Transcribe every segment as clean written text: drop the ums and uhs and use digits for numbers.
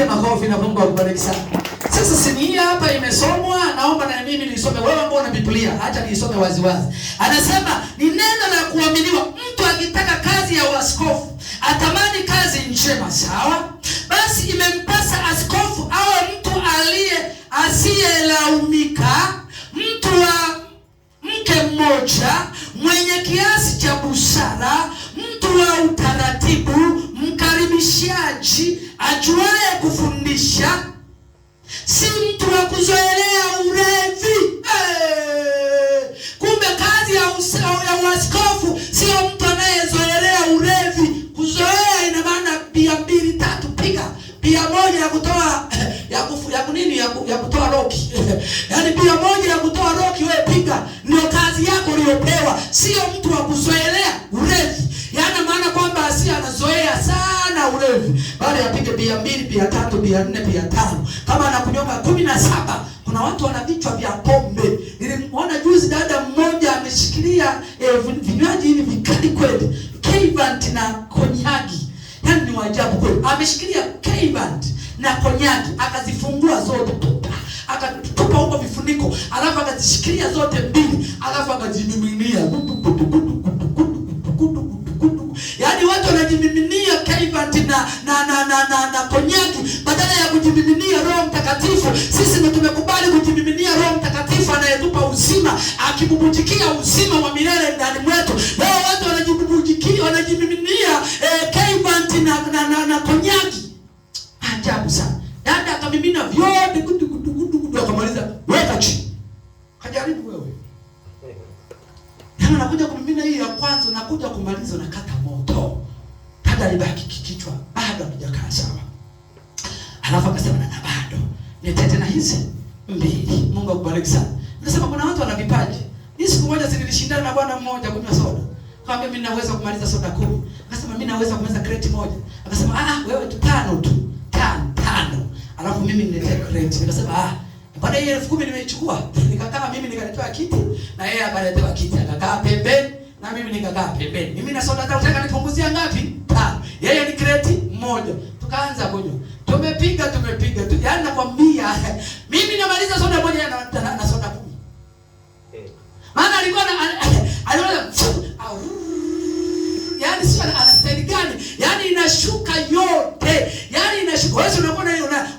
Jipigie makofi na Mungu akubariki sana. Sasa sini hapa imesomwa, naomba na mimi nisome. Wewe ambao una Biblia, acha niisome wazi wazi. Anasema ni neno la kuaminiwa. Mtu akitaka kazi ya uaskofu, atamani kazi njema, sawa? Basi imempasa askofu awe mtu asiyelaumika, mtu wa mke mmoja, mwenye kiasi cha busara, mtu wa utaratibu, mkaribishaji, ajuaye kufundisha, si mtu wa kuzoelea ulevi. Kumbe kazi ya uaskofu sio mtu anayezoelea ulevi. Kuzoea ina maana bia 2 3 piga. Bia moja ya kutoa ya kutoa roki. Yaani bia moja ya kutoa roki wewe piga. Ndio kazi yako uliyopewa. Sio mtu wa kuzoelea ulevi. Yaani maana kwamba asi anazoea sana ulevi. Bali apige bia 2, bia 3, bia 4, bia 5. Kama anakunyonga 17. Kuna watu wana vichwa vya pombe. Nilimwona juzi dada mmoja ameshikilia vinywaji hivi vikali kweli. K-Vant na konyagi. Yaani ni wajabu kweli. Ameshikilia K-Vant na konyagi, akazifungua zote topa. Akatupa huko vifuniko, alafu akazishikilia zote mbili, alafu akajimiminia. Yaani watu wanajimiminia K-Vant na konyagi badala ya kujimiminia Roho Mtakatifu. Sisi ndio tumekubali kujimiminia Roho Mtakatifu anayetupa uzima, akibubutikia uzima wa milele ndani mwetu. Leo watu wanajimiminia K-Vant na konyagi. Ajabu sana. Dada akamimina vyote akamaliza, weka chini. Hajaribu wewe. Yaani nakuja kumimina hii ya kwanza, nakuja kumaliza na kata moto. Dada alibaki kichwa bado hajakaa sawa. Alafu akasema na bado nitete na hizi 2. Mungu akubariki sana. Nasema kuna watu wana vipaji. Ni siku moja nilishindana na bwana mmoja kunywa soda. Akamwambia mimi naweza kumaliza soda 10. Akasema mimi naweza kumaliza crate moja. Akasema wewe tu 5 tu. 5. Alafu mimi niletee crate. Nikasema baada ya 10,000 nimeichukua. Nikakaa mimi nikaletewa kiti na yeye akaletewa kiti. Akakaa pembeni na mimi nikakaa pembeni. Mimi na soda nataka nipunguzia ngapi? 5. Yeye ni crate moja. Tukaanza kunywa. Tumepiga. Yaani nakwambia mimi namaliza soda moja na soda 10. Maana alikuwa yaani sio anastahili gani? Yaani inashuka yote. Yaani inashuka. Wewe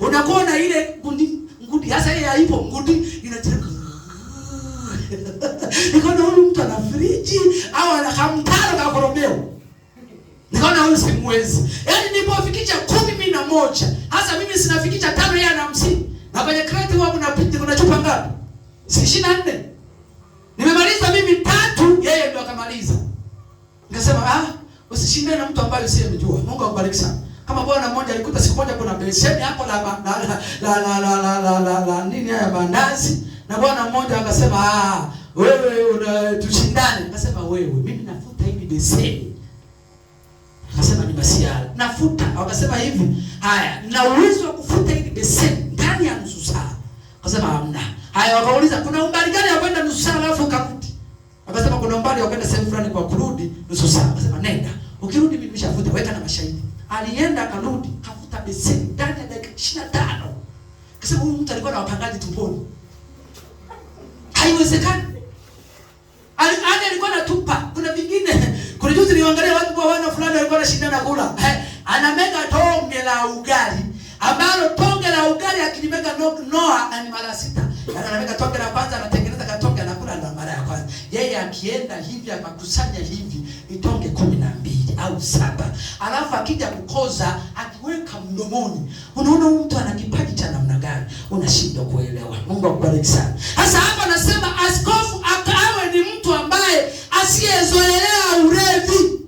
unakuwa na ile ngudi. Sasa yeye haipo ngudi inateremka. Nikaona huyu mtu ana friji au ana kamtaro ka koromeo. Nikaona huyu simwezi. Yaani nilipofikisha 11, hasa mimi sinafikisha 5 yeye ana 50. Na kwenye crate wao kuna chupa ngapi? 24. Nimemaliza mimi 3, yeye ndio akamaliza. Nikasema usishindane na mtu ambaye usiyemjua. Mungu akubariki sana. Kama bwana mmoja alikuta siku moja kuna beseni hapo la nini haya mandazi, na bwana mmoja akasema wewe tushindane. Akasema wewe mimi nafuta hivi beseni. Akasema ni masiara. Nafuta. Akasema hivi, haya na uwezo wa kufuta hivi beseni ndani ya nusu saa. Akasema hamna. Haya wakauliza kuna umbali gani wa kwenda nusu saa alafu ukarudi? Akasema kuna umbali wa kwenda sehemu fulani kwa kurudi nusu saa. Akasema nenda. Ukirudi mimi nimeshafuta, weka na mashahidi. Alienda akarudi, kafuta beseni ndani ya dakika 25. Akasema huyu mtu alikuwa na wapangaji tumboni. Haiwezekani. Alikuwa anatupa. Kuna vingine. Kuna juzi niangalia watu kwa wana fulani walikuwa wanashindana kula. Anamega tonge la ugali. Ambalo tonge la ugali akilimega Noah ni mara 6. Anamega tonge la kwanza anatengeneza katonge anakula ndo mara ya kwanza. Yeye akienda hivi akakusanya hivi itonge 12 au 7. Alafu akija kukoza akiweka mdomoni. Unaona huyu mtu ana kipaji cha namna gani? Unashindwa kuelewa. Mungu akubariki sana. Sasa hapa nasema askofu akawe ni mtu ambaye asiyezoelea ulevi.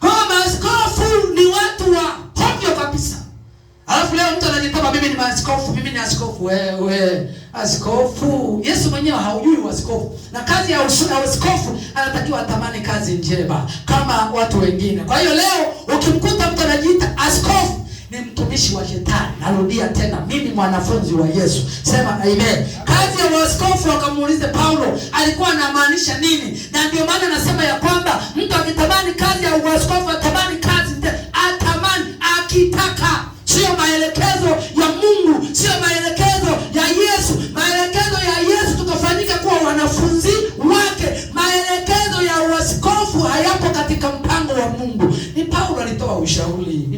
Kama askofu ni watu wa hovyo kabisa. Alafu leo mtu anajitapa mimi ni askofu, mimi ni askofu. Wewe askofu, Yesu mwenyewe haujui askofu. Na kazi ya askofu anatakiwa atamani kazi njema kama watu wengine. Kwa hiyo leo ukimkuta mtu anajiita askofu ni mtumishi wa shetani. Narudia tena, mimi mwanafunzi wa Yesu. Sema amen. Kazi ya askofu akamuulize Paulo alikuwa anamaanisha nini? Na ndio maana nasema ya kwamba mtu akitamani kazi ya askofu atamani kazi, atamani akitaka, sio maelekezo wanafunzi wake. Maelekezo ya uaskofu hayapo katika mpango wa Mungu. Ni Paulo alitoa ushauri.